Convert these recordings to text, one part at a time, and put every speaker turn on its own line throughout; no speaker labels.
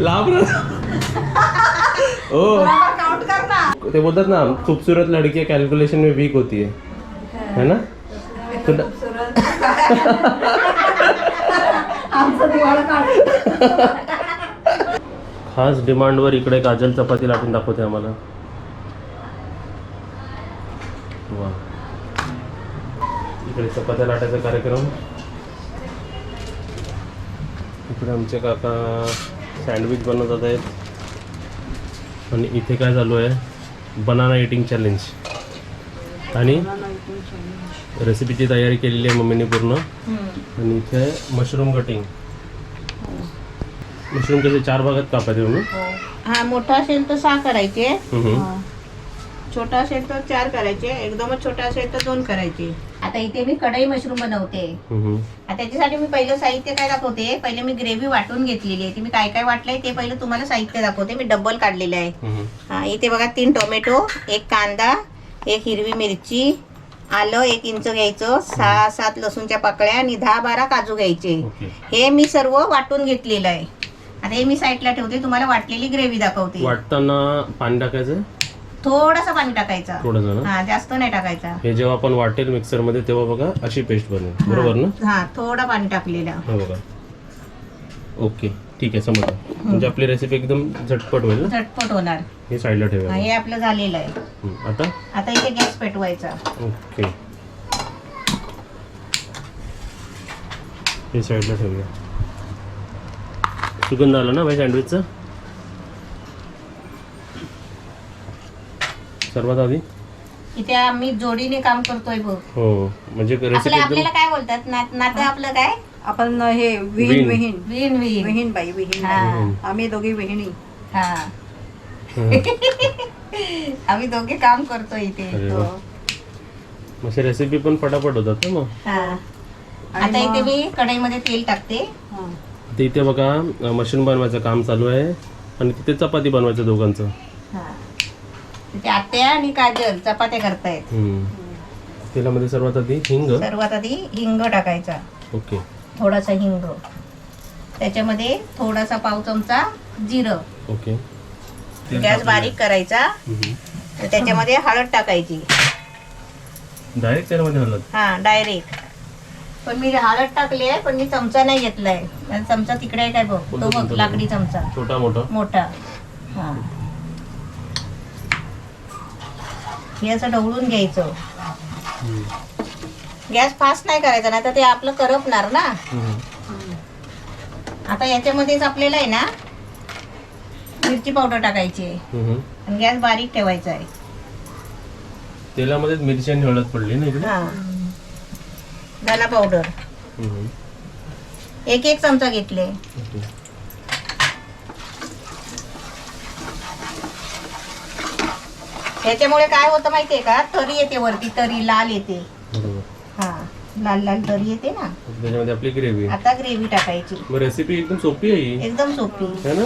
लाभ ओ
काउंट कर ना.
ते बोलतात ना खूबसूरत लड़की कैलकुलेशन में वीक होती है ना.
आमचं दिवाळा काढ.
खास डिमांडवर इकडे गाजल चपाती लाटून दाखवते आम्हाला. वा, इकडे चपात्या लाटायचा कार्यक्रम. इकडे आमचे काका सँडविच बनवतात आहेत आणि इथे काय चालू आहे बनाना इटिंग चॅलेंज. आणि रेसिपीची तयारी केलेली आहे मम्मीने पूर्ण. आणि इथे मशरूम कटिंग. मशरूम कसे 4 भागात कापायचे म्हणून.
हा, मोठा असेल तर 6 करायचे, छोटा असेल तर 4 करायचे, एकदमच छोटा असेल तर 2 करायचे. आता इथे मी कढई मशरूम बनवते. त्याच्यासाठी मी पहिलं साहित्य काय दाखवते. पहिले मी ग्रेव्ही वाटून घेतलेली आहे. ती मी काय काय वाटलंय ते पहिलं तुम्हाला साहित्य दाखवते. मी डबल काढलेलं आहे. हा, इथे बघा 3 टोमॅटो, 1 कांदा, 1 हिरवी मिरची, आलं 1 इंच घ्यायचं, 6-7 लसूणच्या पाकळ्या आणि 10-12 काजू घ्यायचे. हे मी सर्व वाटून घेतलेलं आहे. आता हे मी साईडला ठेवते. तुम्हाला वाटलेली ग्रेव्ही दाखवते.
वाटताना पाणी टाकायचं,
थोडासा पाणी टाकायचा,
थोडंसं ना.
हा, जास्त नाही टाकायचा.
हे जेव्हा आपण वाटेल मिक्सर मध्ये तेव्हा बघा अशी पेस्ट बनेल, बरोबर ना.
हा, थोडा पाणी टाकलेला.
हो बघा. ओके, ठीक आहे, समजलं. म्हणजे आपली रेसिपी एकदम झटपट होईल ना.
झटपट होणार.
हे साईडला ठेवा.
हे आपलं झालेलं आहे. आता इथे गॅस पेटवायचा.
ओके, हे साईडला ठेवूया. सुगंध आला ना भाई सँडविचचा. सर्वात आधी
इथे आम्ही जोडीने काम करतोय बघ.
हो, म्हणजे रेसिपी
आपल्याला काय बोलतात नातं आपलं काय.
आपण हे विहीन विहीन
विहीन विहीन
विहीन बाई विहीन. आम्ही दोघी विहिणी.
हा, आम्ही दोघे काम करतो इथे.
म्हणजे रेसिपी पण फटाफट होतात ना मग.
हा, आता इथे मी कढईमध्ये तेल टाकते.
ते इथे बघा मशरूम बनवायचं काम चालू आहे आणि तिथे चपाती बनवायचं दोघांचं.
तिथे आत्या आणि काजल चपात्या करतायत.
तेलामध्ये सर्वात आधी हिंग
टाकायचा.
ओके,
थोडासा हिंग, त्याच्यामध्ये थोडासा पाव चमचा जिरं.
ओके,
गॅस बारीक करायचा. त्याच्यामध्ये हळद टाकायची.
डायरेक्ट तेलामध्ये हळद.
हा, डायरेक्ट. पण मी हळद टाकली आहे, पण मी चमचा नाही घेतलाय. चमचा तिकडे आहे काय बघ, तो बघ, लाकडी चमचा,
छोटा
मोठा. हा, हे असं ढवळून घ्यायचं. गॅस फास्ट नाही करायचा, नाही तर ते आपलं करपणार ना. आता याच्यामध्येच आपल्याला आहे ना मिरची पावडर टाकायची आहे आणि गॅस बारीक ठेवायचा आहे.
तेलामध्ये मिरची आणि हळद पडली ना इकडे.
हा, धना पावडर 1 चमचा घेतले. ह्याच्यामुळे काय होतं माहितीये का, तरी येते वरती, तरी लाल येते. हा, लाल लाल तरी येते ना.
त्याच्यामध्ये आपली ग्रेव्ही.
आता ग्रेव्ही टाकायची.
रेसिपी एकदम सोपी आहे.
एकदम सोपी
है ना.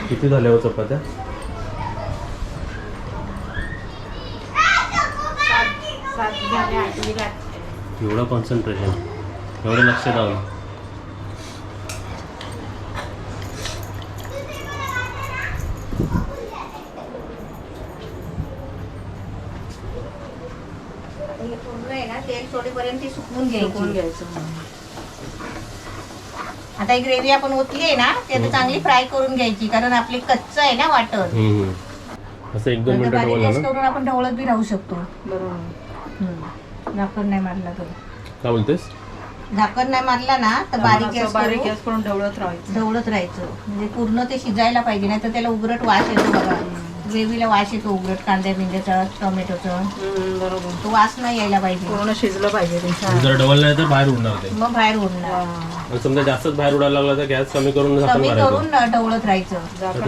किती झाल्या हो चपात्या. एवढं कॉन्सन्ट्रेशन, एवढं लक्ष द्यावं.
तेल सोडेपर्यंत ती सुकवून घ्यायचं. आता ही ग्रेव्ही आपण ओतली आहे ना, ते आता चांगली फ्राय करून घ्यायची, कारण आपली कच्चं आहे ना वाटण.
असं 1-2 मिनिटं
करून आपण ढवळत बी राहू शकतो. बरोबर. झाकण नाही मारला तर.
काय बोलतेस.
झाकण नाही मारला ना तर बारीक
गॅस करून ढवळत
राहायचं. म्हणजे पूर्ण ते शिजायला पाहिजे, नाही तर त्याला उघरट वास येतो बघा. ग्रेव्हीला वास येतो उघरट, कांद्या बिंद्याचा, टोमॅटोचा.
बरोबर.
तो वास नाही यायला पाहिजे.
पूर्ण शिजलं पाहिजे.
जर डबल नाही तर बाहेर उडणार ते.
मग बाहेर उडणार.
समजा जास्तच बाहेर उडायला लागला तर गॅस कमी करून
ढवळत राहायचं.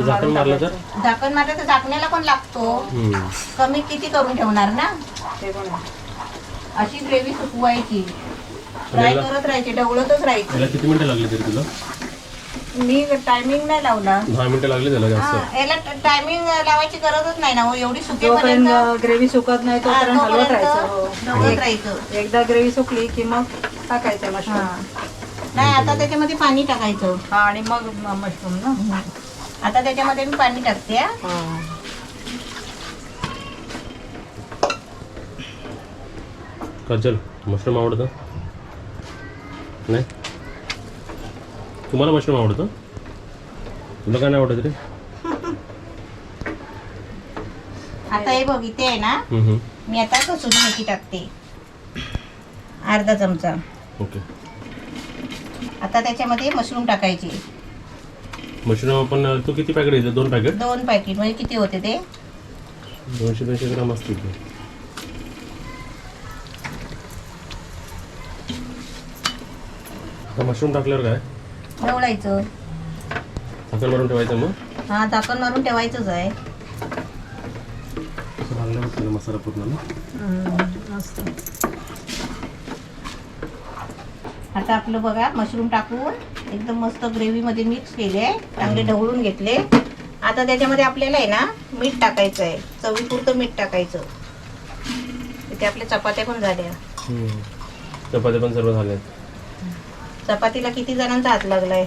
झाकण मारलं तर
झाकण्याला पण लागतो. कमी किती करून ठेवणार ना.
ते पण
अशी ग्रेव्ही सुकवायची, फ्राय करत राहायची, ढवळतच राहायची.
किती मिनिटं लागली तरी तुला.
मी टायमिंग नाही लावला
10 मिनिटं लागली त्याला
हा,
जास्त.
याला टायमिंग लावायची गरजच नाही ना हो, एवढी सुकेपर्यंत
जोपर्यंत ग्रेव्ही सुकत नाही तोपर्यंत हलवत राहायचं हो.
ढवळत राहायचं.
एकदा ग्रेव्ही सुकली की मग टाकायचं मशरूम.
हा. नाही आता त्याच्यामध्ये पाणी टाकायचं.
हा आणि मग मशरूम ना.
आता त्याच्यामध्ये मी पाणी टाकते हा.
हा.
काजल मशरूम आवडतं नाही? तुम्हाला मशरूम आवडतं? तुला काय नाही आवडत रे?
आता हे बघ इथे आहे ना, मी आता कसुरी मेथी टाकते अर्धा चमचा.
ओके.
आता त्याच्यामध्ये मशरूम टाकायचे
मशरूम आपण तू किती पॅकेट घेतलं? 2 पॅकेट?
2 पॅकेट. म्हणजे किती होते ते?
200-200 ग्राम असतील ते. मशरूम टाकल्यावर काय
ढवळायचं.
झाकण मारून ठेवायचं मग?
हा, झाकण मारून ठेवायचंच आहे.
घालण्यावर मसाला पूर्ण ना.
मस्त.
आता आपलं बघा मशरूम टाकून एकदम मस्त ग्रेव्ही मध्ये मिक्स केले, चांगले ढवळून घेतले. आता त्याच्यामध्ये आपल्याला आहे ना मीठ टाकायचं आहे, चवीपुरतं मीठ टाकायचं. इथे आपल्या चपात्या पण झाल्या.
चपात्या पण सर्व झाल्या.
चपातीला किती जणांचा हात लागलाय?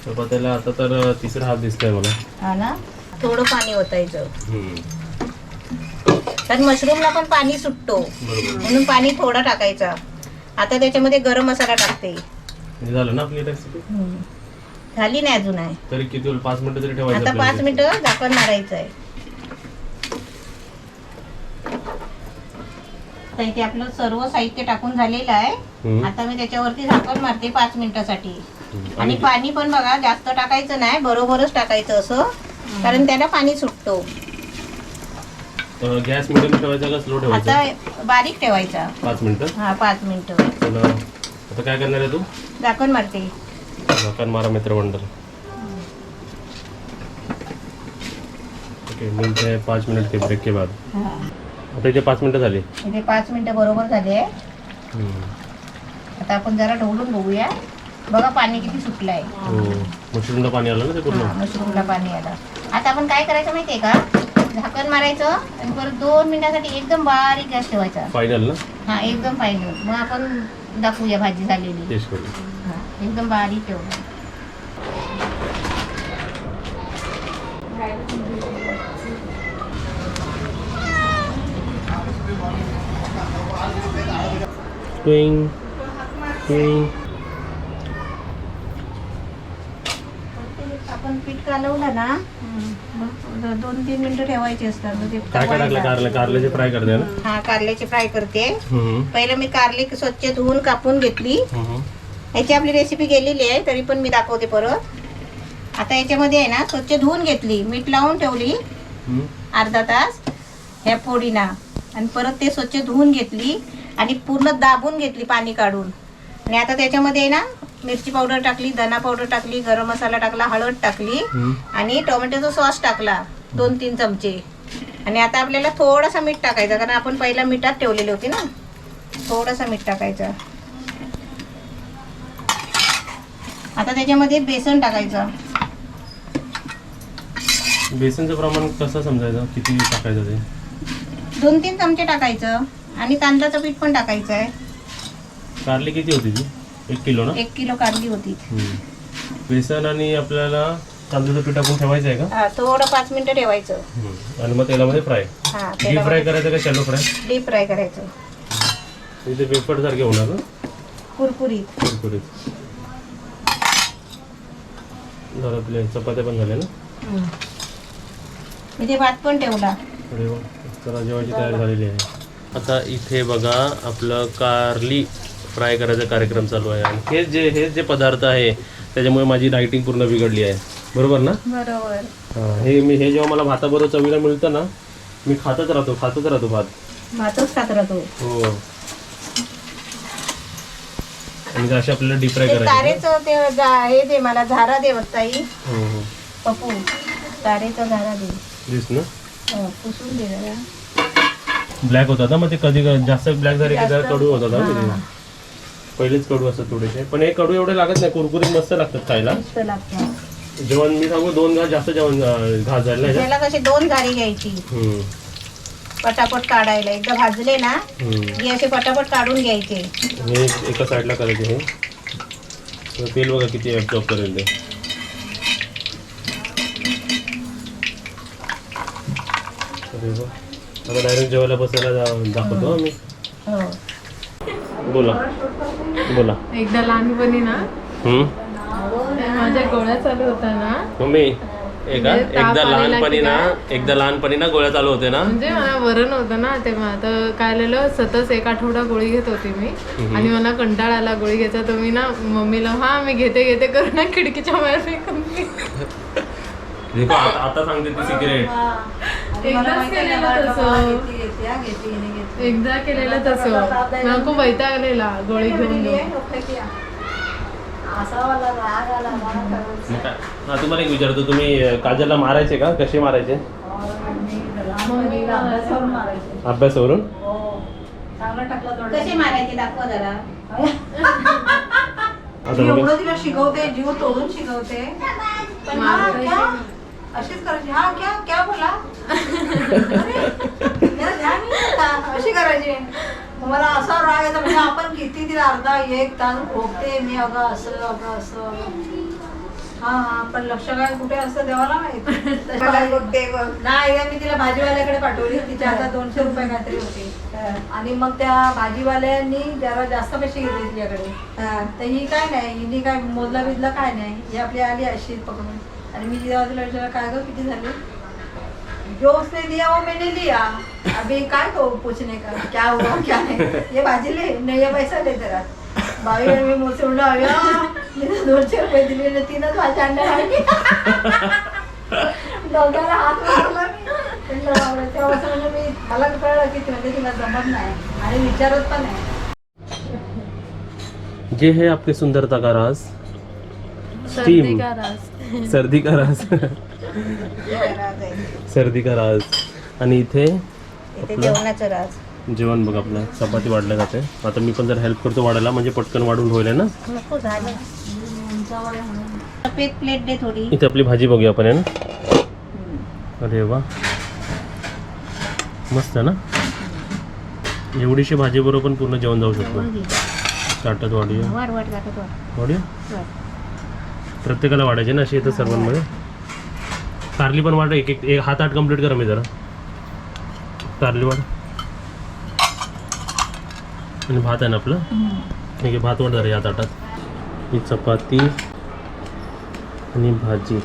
चपात्याला आता तर तिसरा हात दिसतोय मला.
हा ना. थोडं पाणी ओतायचं, कारण मशरूमला पण पाणी सुटतो म्हणून पाणी थोडं टाकायचं. आता त्याच्यामध्ये गरम मसाला टाकते.
झालं ना आपली रेसिपी?
झाली नाही अजून आहे.
तरी किती वेळ? 5 मिनिटं तरी ठेवायचं.
आता 5 मिनिटं झाकण मारायचं आहे. तर इथे आपलं सर्व साहित्य टाकून झालेलं आहे. आता मी त्याच्यावरती झाकण मारते 5 मिनिटासाठी. आणि पाणी पण बघा जास्त टाकायचं नाही, बरोबरच टाकायचं असं, कारण त्याला पाणी सुटतो.
गॅस मिडियम ठेवायचा का स्लो ठेवायचा?
आता बारीक ठेवायचा.
5 मिनिटं.
हा 5 मिनिटं.
चला आता काय करणार आहे तू?
झाकण मारते.
झाकण मारा मित्रमंडळ. ओके, मिलते 5 मिनट के ब्रेक के बाद. आता इथे 5 मिनिटं झाली.
इथे 5 मिनिटं बरोबर झाले. आता आपण जरा ढवळून बघूया. बघा पाणी किती सुटलंय.
मशरूमला पाणी आलं ना ते पूर्ण.
मशरूमला पाणी आलं. आता आपण काय करायचं माहितीये का, झाकण मारायचं आणि परत 2 मिनिटासाठी एकदम बारीक गॅस ठेवायचा.
फायनल ना?
हा एकदम फायनल. मग आपण दाखवूया भाजी झालेली.
टेस्ट करू.
हा एकदम बारीक ठेवू.
ट्विंग ट्विंग.
आपण पीठ कालवलं ना, मग 2-3 मिनिटं ठेवायचे असतात. म्हणजे
काय काय टाकलं? कारल्याचे फ्राय करते ना?
हा कारल्याची फ्राय करते. पहिलं मी कारली स्वच्छ धुवून कापून घेतली. याची आपली रेसिपी गेलेली आहे, तरी पण मी दाखवते परत. आता याच्यामध्ये आहे ना स्वच्छ धुवून घेतली, मीठ लावून ठेवली अर्धा तास ह्या फोडीना, आणि परत ते स्वच्छ धुवून घेतली आणि पूर्ण दाबून घेतली पाणी काढून. आणि आता त्याच्यामध्ये आहे ना मिरची पावडर टाकली, धना पावडर टाकली, गरम मसाला टाकला, हळद टाकली आणि टोमॅटोचा सॉस टाकला 2-3 चमचे. आणि आता आपल्याला थोडासा मीठ टाकायचा, कारण आपण पहिला मिठात ठेवलेली होती ना. थोडासा मीठ टाकायचं. आता त्याच्यामध्ये बेसन टाकायचं.
बेसनचं प्रमाण कसं समजायचं? किती टाकायचं ते?
2-3 चमचे टाकायचं. आणि तांदळाचं पीठ पण टाकायचं आहे.
कारली किती होती ती? 1 किलो ना?
1 किलो कारली होती.
बेसन आणि आपल्याला तांदूळचं पीठ टाकून ठेवायचं आहे का?
हा थोडं 5 मिनिटं ठेवायचं.
आणि मग तेलामध्ये फ्राय.
हा
डीप फ्राय करायचं का शॅलो फ्राय?
डीप फ्राय करायचं.
इथे वेफर सारखे होणार ना?
कुरकुरीत.
कुरकुरीत. झालं आपले चपात्या पण झाल्या ना?
मी ते भात पण ठेवला.
अरे वा, चला जेवायची तयारी झालेली आहे. आता इथे बघा आपलं कारली फ्राय करायचा कार्यक्रम चालू आहे. आणि हे जे पदार्थ आहे त्याच्यामुळे माझी डायटिंग पूर्ण बिघडली आहे. बरोबर ना?
बरोबर.
हां, हे जेव्हा मला भाताबरोबर चवीला मिळतं ना, मी खातच राहतो भात.
भातच खात राहतो.
हो. आणि असे आपल्याला डीप फ्राय
ते
करायचं.
तारेचं हे दे मला, झारा दे ताई.
हो.
पप्पू तारेचा झारा दे.
दिस ना?
पुसून दे जरा.
ब्लॅक होता ना, मग ते कधी जास्त ब्लॅक झाले की जरा कडू होता ना. पहिलेच कडू असतात थोडेसे, पण हे कडू एवढे लागत नाही, कुरकुरीत मस्त लागतात खायला.
मस्त लागतं.
जेवण मी सांगू 2 घास जास्त जेवण घास जाईल ना ह्याच्यात.
त्याला कशी 2 घारी घ्यायची
हम्म,
पटापट काढायला. एकदा भाजले ना
हम्म.
की असे पटापट काढून घ्यायचे.
हे एका साईडला करायचे हे. तर तेल बघा किती ॲब्झॉर्ब करेल ते. अरे वा. आता डायरेक्ट जेवायला बसायला दाखवतो आम्ही.
हो.
बोला बोला.
एकदा लहानपणी ना
हम्म.
माझ्या गोळ्या चालू होता ना,
मम्मी
म्हणजे ताप
एकदा लहानपणी ना गोळ्या चालू होते ना.
म्हणजे मला बरं नव्हतं ना तेव्हा. तर काय झालं, सतत 1 आठवडा गोळी घेत होती मी. आणि मला कंटाळा आला गोळी घ्यायचा. तर मी ना मम्मीला हा मी घेते करून ना खिडकीच्या बाहेर फेकून दिली.
देखो आता सांगते ती सिक्रेट.
एकदाच केलेलं तसं. एकदा केलेलं तसं मला खूप वैताग आलेला गोळी घेऊन घेऊन.
हा तुम्हाला एक विचारतो, तुम्ही काजलला मारायचे का? कसे मारायचे? अभ्यासावरून?
कसे मारायचे दाखवा जरा.
आता बघा.
एवढं तिला शिकवते, जीव तोडून शिकवते, पण हा क्या अशीच करायची. हा क्या क्या बोला अरे, जरा ध्यान नाही देता. अशी करायची. मला असा राग येतो, म्हणजे आपण किती तिला अर्धा 1 तास भोगते मी, अगं असं हा पण लक्ष काय कुठे असतं देवाला माहित. नाही मी तिला भाजीवाल्याकडे पाठवली. तिच्या हातात 200 रुपये काहीतरी होते. आणि मग त्या भाजीवाल्यांनी जरा जास्त पैसे घेतले तिच्याकडे. तर ही काय नाही, हिने काय मोजला बिजला काय नाही, ही आपली आली अशी पकडून. आणि मी जेव्हा तिला विचारलं काय गं किती झाले, जो उसने दिया वो मैंने लिया, अभी काय तो पूछने का क्या हुआ क्या नहीं, ये भाजी ले नहीं ये पैसा ले तेरा. बाई मी मुझसे म्हणलं अय्या मी 200 रुपये दिले ना, 3च भाजी आणल्या आणि दोघांना हात मारला मी. तेव्हापासून म्हणजे मी मला कळलं की म्हणजे तिला जमत नाही आणि विचारत पण नाही.
जे है आपकी सुंदरता का राज.
सर्दी
Steam.
का राज.
सर्दी का राज. सर्दी का राज. आणि इथे
इथे जेवणाचं राज.
जेवण बघ आपलं चपाती वाढल्या जाते. आता मी पण जर हेल्प करतो वाढायला, म्हणजे पटकन वाढून होईल ना.
नको झालं. सफेद प्लेट दे थोडी.
इथे आपली भाजी बघूया आपण, आहे ना. अरे वा मस्त ना. एवढीशी भाजी बरोबर पण पूर्ण जेवण जाऊ शकतो. ताटात वाढूया वाढूया. प्रत्येकाला वाढायचे ना अशी येतं सर्वांमध्ये. कारली पण वाढ. एक हात आठ कंप्लीट करा मी जरा. कारली वाढ. आणि भात आहे ना आपलं. ठीक आहे भात वाढ जरा या ताटात. ही चपाती आणि भाजी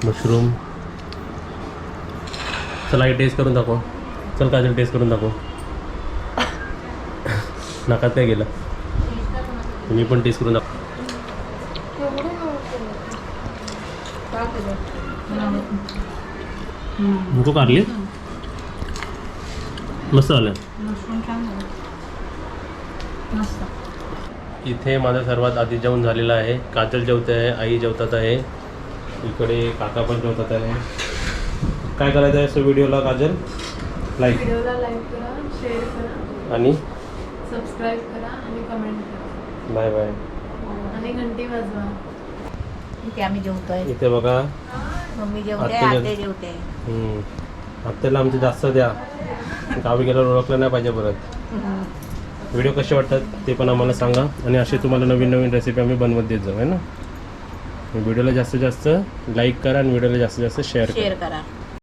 मशरूम. चला हे टेस्ट करून दाखव. चल काजल टेस्ट करून दाखव. नाकात काय गेलं. मी पण टेस्ट करून दाखव. नको कारली मस्त झालं. इथे माझं सर्वात आधी जेवण झालेलं आहे. काजल जेवते आहे, आई जेवतात आहे, इकडे काका पण जेवतात आहे. काय करायचं आहे व्हिडिओला काजल?
व्हिडिओला लाईक करा, शेअर करा
आणि
सबस्क्राईब करा आणि कमेंट करा.
Bye bye.
आणि घंटी वाजवा.
इथे आम्ही जेवतोय.
इथे बघा
मम्मी जेवते,
आत्या
आते जेवते.
आत्याला आमचे जास्त द्या. गावी गेल्यावर ओळखलं नाही पाहिजे परत. व्हिडिओ कसे वाटतात ते पण आम्हाला सांगा. आणि असे तुम्हाला नवीन नवीन रेसिपी आम्ही बनवत देत जाऊ, आहे ना. व्हिडिओला जास्तीत जास्त लाईक करा आणि व्हिडिओला जास्तीत जास्त शेअर करा.
शेअर करा.